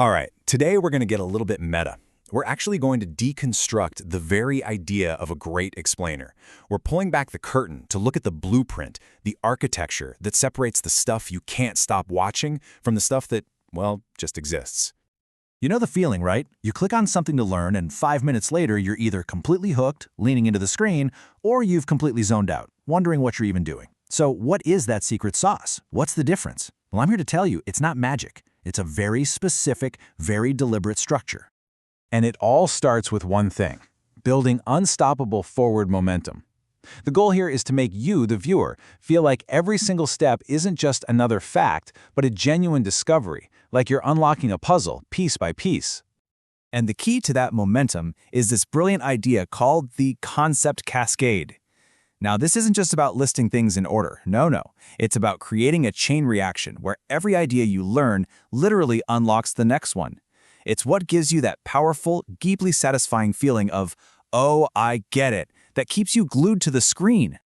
All right, today we're going to get a little bit meta. We're actually going to deconstruct the very idea of a great explainer. We're pulling back the curtain to look at the blueprint, the architecture that separates the stuff you can't stop watching from the stuff that, well, just exists. You know the feeling, right? You click on something to learn, and 5 minutes later, you're either completely hooked, leaning into the screen, or you've completely zoned out, wondering what you're even doing. So what is that secret sauce? What's the difference? Well, I'm here to tell you, it's not magic. It's a very specific, very deliberate structure. And it all starts with one thing: building unstoppable forward momentum. The goal here is to make you, the viewer, feel like every single step isn't just another fact, but a genuine discovery, like you're unlocking a puzzle piece by piece. And the key to that momentum is this brilliant idea called the concept cascade. Now, this isn't just about listing things in order. No. It's about creating a chain reaction where every idea you learn literally unlocks the next one. It's what gives you that powerful, deeply satisfying feeling of, oh, I get it, that keeps you glued to the screen.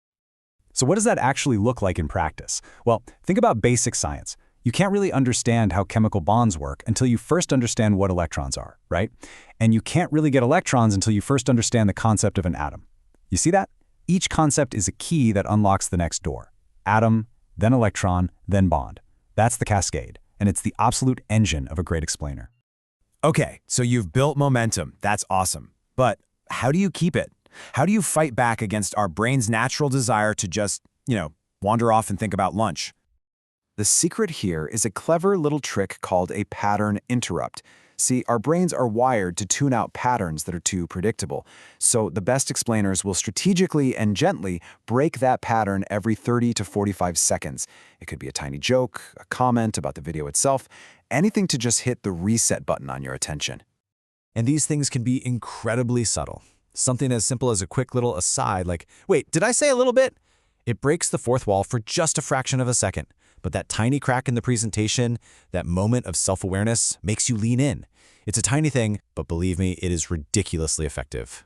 So what does that actually look like in practice? Well, think about basic science. You can't really understand how chemical bonds work until you first understand what electrons are, right? And you can't really get electrons until you first understand the concept of an atom. You see that? Each concept is a key that unlocks the next door. Atom, then electron, then bond. That's the cascade, and it's the absolute engine of a great explainer. Okay, so you've built momentum. That's awesome. But how do you keep it? How do you fight back against our brain's natural desire to just, wander off and think about lunch? The secret here is a clever little trick called a pattern interrupt. See, our brains are wired to tune out patterns that are too predictable. So the best explainers will strategically and gently break that pattern every 30 to 45 seconds. It could be a tiny joke, a comment about the video itself, anything to just hit the reset button on your attention. And these things can be incredibly subtle. Something as simple as a quick little aside like, wait, did I say a little bit? It breaks the fourth wall for just a fraction of a second. But that tiny crack in the presentation, that moment of self-awareness, makes you lean in. It's a tiny thing, but believe me, it is ridiculously effective.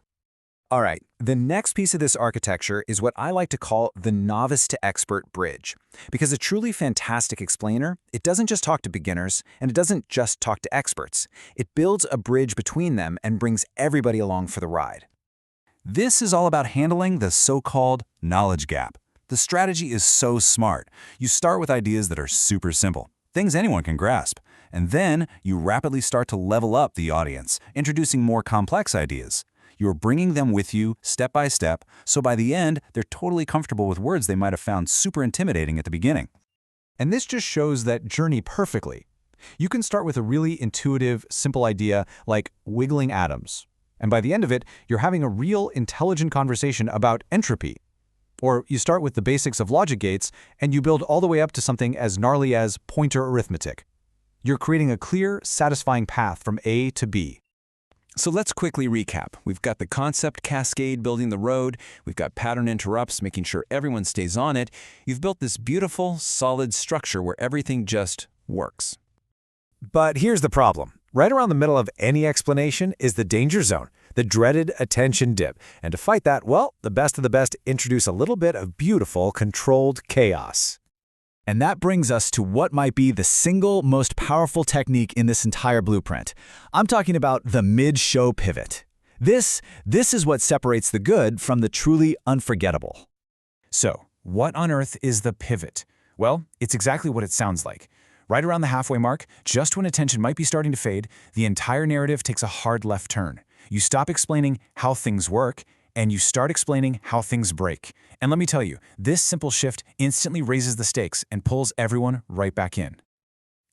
All right, the next piece of this architecture is what I like to call the novice to expert bridge. Because a truly fantastic explainer, it doesn't just talk to beginners, and it doesn't just talk to experts. It builds a bridge between them and brings everybody along for the ride. This is all about handling the so-called knowledge gap. The strategy is so smart. You start with ideas that are super simple, things anyone can grasp, and then you rapidly start to level up the audience, introducing more complex ideas. You're bringing them with you step by step, so by the end, they're totally comfortable with words they might have found super intimidating at the beginning. And this just shows that journey perfectly. You can start with a really intuitive, simple idea like wiggling atoms, and by the end of it, you're having a real, intelligent conversation about entropy. Or you start with the basics of logic gates, and you build all the way up to something as gnarly as pointer arithmetic. You're creating a clear, satisfying path from A to B. So let's quickly recap. We've got the concept cascade building the road. We've got pattern interrupts, making sure everyone stays on it. You've built this beautiful, solid structure where everything just works. But here's the problem. Right around the middle of any explanation is the danger zone, the dreaded attention dip. And to fight that, well, the best of the best introduce a little bit of beautiful, controlled chaos. And that brings us to what might be the single most powerful technique in this entire blueprint. I'm talking about the mid-show pivot. This is what separates the good from the truly unforgettable. So, what on earth is the pivot? Well, it's exactly what it sounds like. Right around the halfway mark, just when attention might be starting to fade, the entire narrative takes a hard left turn. You stop explaining how things work, and you start explaining how things break. And let me tell you, this simple shift instantly raises the stakes and pulls everyone right back in.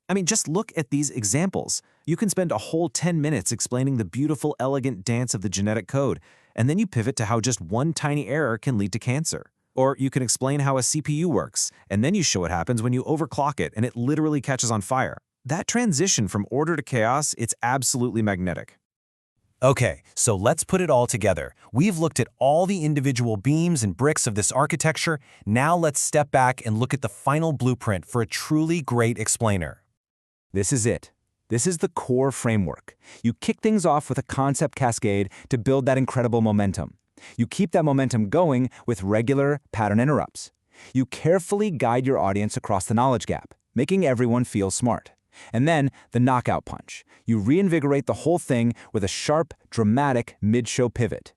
I mean, just look at these examples. You can spend a whole 10 minutes explaining the beautiful, elegant dance of the genetic code, and then you pivot to how just one tiny error can lead to cancer. Or you can explain how a CPU works, and then you show what happens when you overclock it and it literally catches on fire. That transition from order to chaos, it's absolutely magnetic. Okay, so let's put it all together. We've looked at all the individual beams and bricks of this architecture. Now let's step back and look at the final blueprint for a truly great explainer. This is it. This is the core framework. You kick things off with a concept cascade to build that incredible momentum. You keep that momentum going with regular pattern interrupts. You carefully guide your audience across the knowledge gap, making everyone feel smart. And then the knockout punch. You reinvigorate the whole thing with a sharp, dramatic mid-show pivot.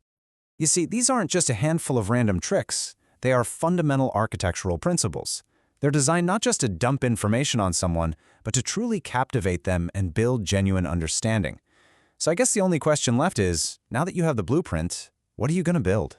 You see, these aren't just a handful of random tricks. They are fundamental architectural principles. They're designed not just to dump information on someone, but to truly captivate them and build genuine understanding. So I guess the only question left is, now that you have the blueprint, what are you going to build?